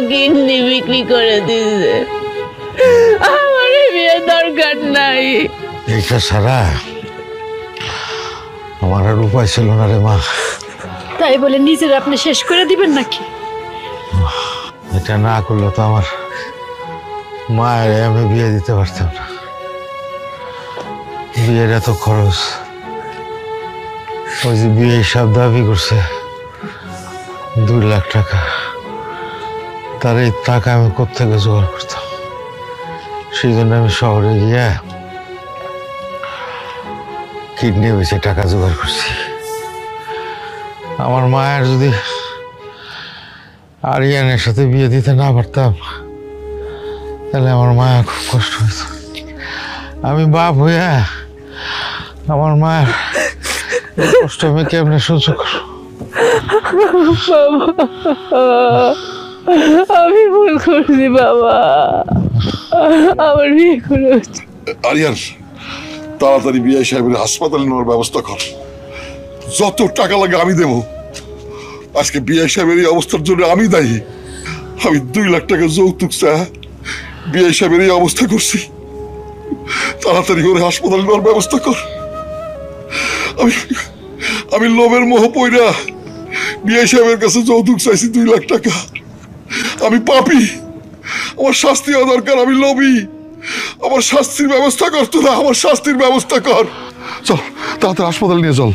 কিডনি বিক্রি করে দিছে। আমার এই বিয়ে দরকার নাই। এইটা ছাড়া আমার আর উপায় ছিল না রে মা। তাই বলে নিজের আপনি শেষ করে দিবেন নাকি? এটা না করলে তো আমার মায়ের আমি বিয়ে দিতে পারতাম না। বিয়ের এত খরচ, ওই যে বিয়ে হিসাব দাবি করছে 2 লাখ টাকা, তার এই টাকা আমি কোত্থেকে জোগাড় করতাম? সেই জন্য আমি শহরে গিয়ে কিডনি বেচে টাকা জোগাড় করছি। আমার মায়ের যদি আরিয়ানের সাথে বিয়ে দিতে না পারতাম তাহলে আমার মায়া খুব কষ্ট হইত। আমি বাপ হইয়া আমার মায়ের কষ্ট আমি কেমনে সহ্য করব? আমি ভুল করছি বাবা, আমার বিয়ে করে। আরিয়ান তাড়াতাড়ি বিআই সাহেবের হাসপাতালে নেওয়ার ব্যবস্থা কর, যত টাকা লাগে আমি দেব। আজকে বিআই সাহেবের এই অবস্থার জন্য আমি দায়ী। আমি 2 লাখ টাকা যৌতুক চা বিআই সাহেবের এই অবস্থা করছি। তাড়াতাড়ি করে হাসপাতালে নেওয়ার ব্যবস্থা কর। আমি লোভের মোহ পইরা বিআই সাহেবের কাছে যৌতুক চাইছি 2 লাখ টাকা। আমি পাপী, আমার শাস্তি হওয়া দরকার। আমি লোভী, আমার শাস্তির ব্যবস্থা কর। তোরা আমার শাস্তির ব্যবস্থা কর। চল তাড়াতাড়ি হাসপাতালে নিয়ে চল।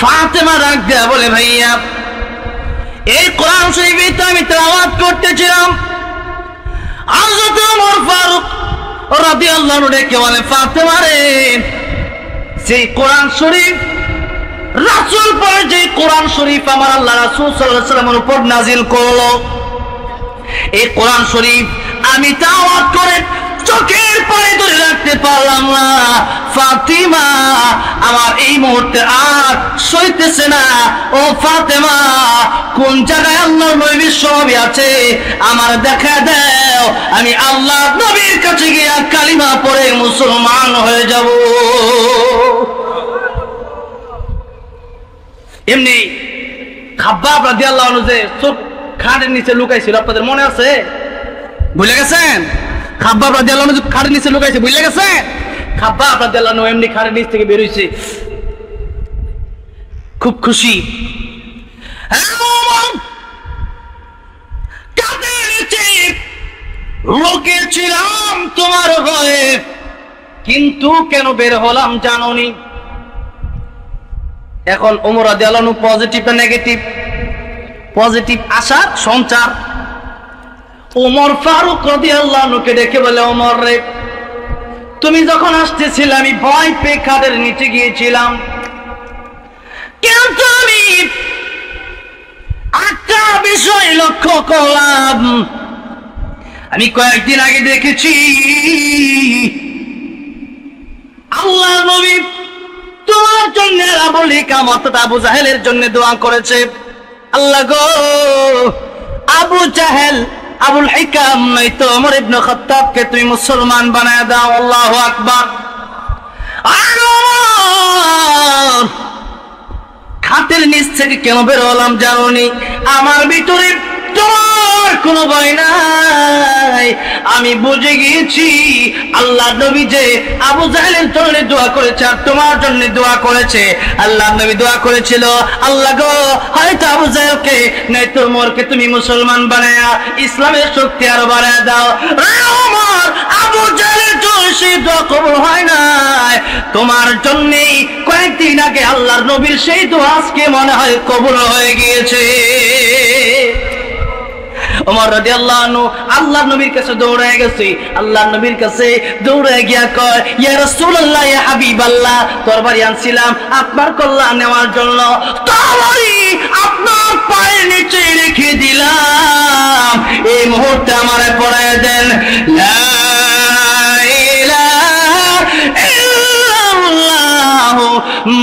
ফাতেমা ডাক দেয়া বলে, ভাইয়া এই কোরআন শরীফে তো আমি তেলাওয়াত করতেছিলাম, হযরত ওমর ফারুক রাদিয়াল্লাহু আনহু ডেকে বলে, ফাতেমা রে, সেই কোরআন শরীফ রাসূল পরে যে কোরআন শরীফ আমার আল্লাহ রাসূল সাল্লাল্লাহু আলাইহি ওয়াসাল্লামের উপর নাজিল করলো, এই কোরআন শরীফ আমি তেলাওয়াত করে চোখের পানি ধরে রাখতে পারলাম না। ফাতিমা আমার এই মুহূর্তে আর সইতেছে না। ও ফাতেমা, কোন জায়গায় আল্লাহর নবীর ছবি আছে আমার দেখা দাও, আমি আল্লাহ নবীর কাছে গিয়ে কালিমা পড়ে মুসলমান হয়ে যাব। এমনি খাব্বাব রাদিয়াল্লাহু আনহু যে চোখ খাটের নিচে লুকাইছিল, আপনাদের মনে আছে? ভুলে গেছেন? খাব্বাব রাদিয়াল্লাহু আনহু খাটের নিচে লুকাইছে, ভুলে গেছেন? খাব্বাব রাদিয়াল্লাহু আনহু এমনি খাটের নিচ থেকে বের হইছে, খুব খুশি। লুকিয়েছিলাম তোমার ভয়ে, কিন্তু কেন বের হলাম জানোনি? এখন ওমর রাদিয়াল্লাহু আনহু পজিটিভ না নেগেটিভ? পজিটিভ আশার সঞ্চার। ওমর ফারুক রাদিয়াল্লাহু আনহুকে ডেকে বলে, ওমর রে, তুমি যখন আসতেছিলে আমি ভয় পেয়ে খাটের নিচে গিয়েছিলাম, কিন্তু আমি একটা বিষয় লক্ষ্য করলাম। আমি কয়েকদিন আগে দেখেছি আল্লাহ নবী তোমার জন্য আবুল হিকাম অর্থাৎ আবু জাহেলের জন্য দোয়া করেছে। আল্লাহ গো, আবু জাহেল আবুল হিকাম নয়তো ওমর ইবনে খাত্তাবকে তুমি মুসলমান বানায় দাও। আল্লাহু আকবার। খাটের নিচ থেকে কেন বের হলাম জানোনি? আমার ভিতরে তোমার কোনো ভয় নাই। আমি বুঝে গিয়েছি আল্লাহ নবী যে আবু জাহেলের জন্য দোয়া করেছে আর তোমার জন্য দোয়া করেছে। আল্লাহ নবী দোয়া করেছিল, আল্লাহ গো, হয়তো আবু জাহেলকে নয়তো ওমরকে তুমি মুসলমান বানায়া ইসলামের শক্তি আরো বাড়ায় দাও। ওমর, আবু জাহেলের জন্য সেই দোয়া কবুল হয় নাই, তোমার জন্যই কয়েকদিন আগে আল্লাহর নবীর সেই দোয়া আজকে মনে হয় কবুল হয়ে গিয়েছে। ওমর রাদিয়াল্লাহু আনহু আল্লাহর নবীর কাছে দৌড়ে গেছে। আল্লাহর নবীর কাছে দৌড়ে গিয়া কয়, ইয়া রাসূলুল্লাহ, ইয়া হাবিবাল্লাহ, তরবারি আনছিলাম আপনার কল্যাণ নেওয়ার জন্য, তরবারি আপনার পায়ের নিচে রেখে দিলাম, এই মুহূর্তে আমারে পড়ায় দেন লা ইলাহা ইল্লাল্লাহ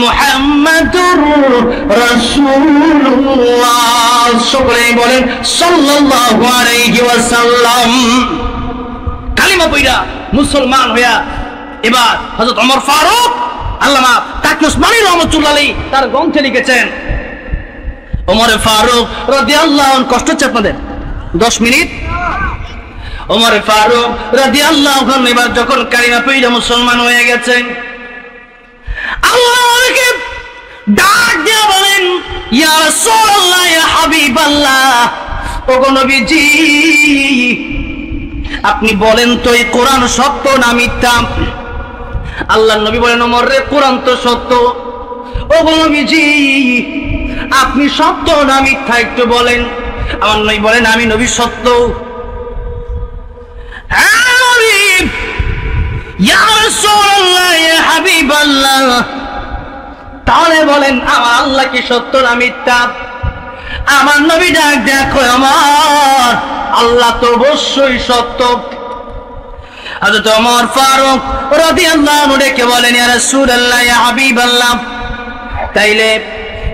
মুহাম্মাদুর রাসূলুল্লাহ। সকলে বলেন সাল্লাল্লাহু আলাইহি ওয়াসাল্লাম। কালিমা পড়া মুসলমান হইয়া এবার হযরত ওমর ফারুক আল্লামা তাকি উসমানী রাহমাতুল্লাহ আলাইহি তার গ্রন্থে লিখেছেন, ওমর ফারুক রাদিয়াল্লাহু আনহু, কষ্ট হচ্ছে আপনাদের 10 মিনিট। ওমর ফারুক রাদিয়াল্লাহু আনহু এবার যখন কালিমা পড়া মুসলমান হয়ে গেছেন, আল্লাহকে ডাক দিয়ে বলেন, ইয়া রাসূলুল্লাহ, ইয়া হাবিবাল্লাহ, ওগো নবীজি আপনি বলেন তো এই কোরআন সত্য না মিথ্যা? আল্লাহর নবী বলেন, ওমর রে, কোরআন তো সত্য। ওগো নবীজি আপনি সত্য না মিথ্যা একটু বলেন। আমার নবী বলেন, আমি নবী সত্য। হ্যাঁ নবী, ইয়া রাসূলুল্লাহ, ইয়া হাবিবাল্লাহ, তাহলে বলেন আমার আল্লাহ কি সত্য না মিথ্যা? আমার নবী ডাক দেখো, আমার আল্লাহ তো অবশ্যই সত্য। হযরত ওমর ফারুক রাদিয়াল্লাহু আনহু ডেকে বলেন, ইয়া রাসূলুল্লাহ, ইয়া হাবিবাল্লাহ, তাইলে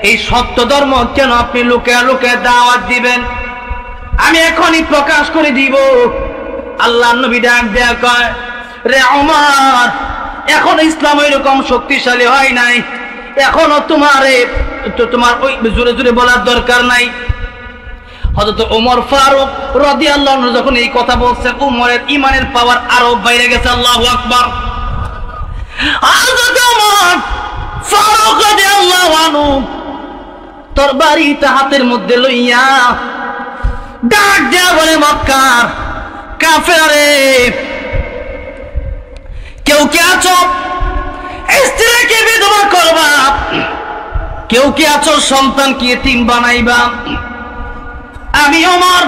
এই সত্য ধর্ম কেন আপনি লুকিয়ে লুকিয়ে দাওয়াত দিবেন? আমি এখনই প্রকাশ করে দিব। আল্লাহর নবী ডাক দেয়া কয়, রে ওমর, এখন ইসলাম এরকম শক্তিশালী হয় নাই, এখনো তোমার ওই জোরে জোরে বলার দরকার নাই। হযরত ওমর ফারুক রাদিয়াল্লাহু আনহু যখন এই কথা বলছেন, ওমরের ঈমানের পাওয়ার আরো বাইরে গেছে। আল্লাহু আকবার। হযরত ওমর ফারুক রাদিয়াল্লাহু আনহু তরবারিটা হাতের মধ্যে লইয়া ডাক দেয়া বলে, মক্কার কাফেররা, কেউ কে আছো স্ত্রীকে বিধবা করবা? কেউ কে আছো সন্তানকে এতিম বানাইবা? আমি ওমর,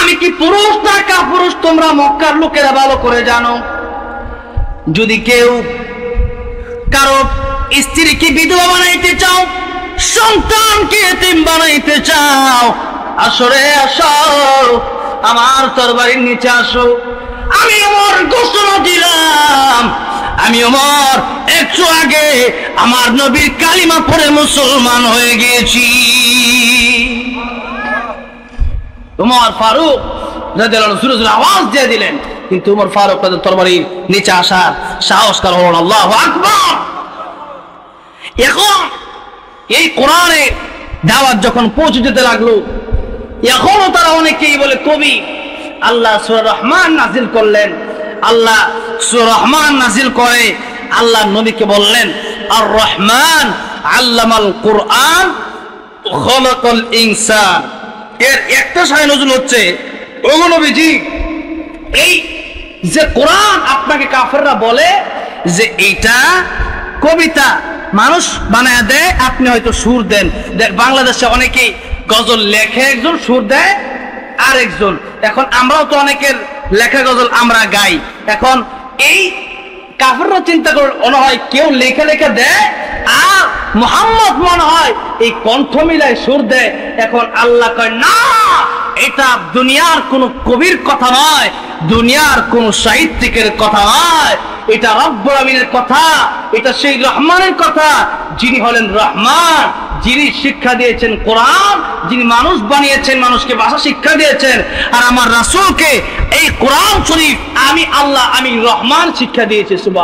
আমি কি পুরুষ না কাপুরুষ তোমরা মক্কার লোকেরা ভালো করে জানো। যদি কেউ কারো স্ত্রীকে বিধবা বানাইতে চাও, সন্তানকে এতিম বানাইতে চাও, আসরে আসো, আমার তরবারির নিচে আসো। আমি ওমর ঘোষণা দিলাম, আমি ওমর একটু আগে আমার নবীর কালিমা পড়ে মুসলমান হয়ে গিয়েছি। ওমর ফারুক রাদিয়াল্লাহু আনহু জোরে জোরে আওয়াজ দিয়ে দিলেন, কিন্তু ওমর ফারুক তাদের তরবারির নিচে আসার সাহস কার হলো না। আল্লাহু আকবার। এখন এই কোরআনের দাওয়াত যখন পৌঁছে যেতে লাগলো, এখনো তারা অনেকেই বলে কবি। আল্লাহ সূরা রহমান নাজিল করলেন। আল্লাহ সূরা রহমান নাজিল করে আল্লাহ নবীকে বললেন, আর রহমান আল্লামাল কুরআন খলাকাল ইনসান। এর একটা শায় নজুল হচ্ছে, ওগো নবীজি এই যে কোরআন আপনাকে কাফেররা বলে যে এইটা কবিতা, মানুষ বানায় দেয়, আপনি হয়তো সুর দেন। বাংলাদেশে অনেকেই গজল লেখে, একজন সুর দেয় আরেকজন। এখন আমরাও তো অনেকের লেখা গজল আমরা গাই। এখন এই কাফেররা চিন্তা করে মনে হয় কেউ লেখা লেখা দেয় আর মুহাম্মদ মনে হয় এই কণ্ঠ মিলায় সুর দেয়। এখন আল্লাহ কয় না, এটা দুনিয়ার কোন কবির কথা নয়, দুনিয়ার কোন সাহিত্যিকের কথা নয়, এটা রব্বুল আমিনের কথা, এটা সেই রহমানের কথা যিনি হলেন রহমান, যিনি শিক্ষা দিয়েছেন কোরআন, যিনি মানুষ বানিয়েছেন, মানুষকে ভাষা শিক্ষা দিয়েছেন। আর আমার রাসূলকে এই কোরআন শরীফ আমি আল্লাহ, আমি রহমান শিক্ষা দিয়েছি। সুবহান।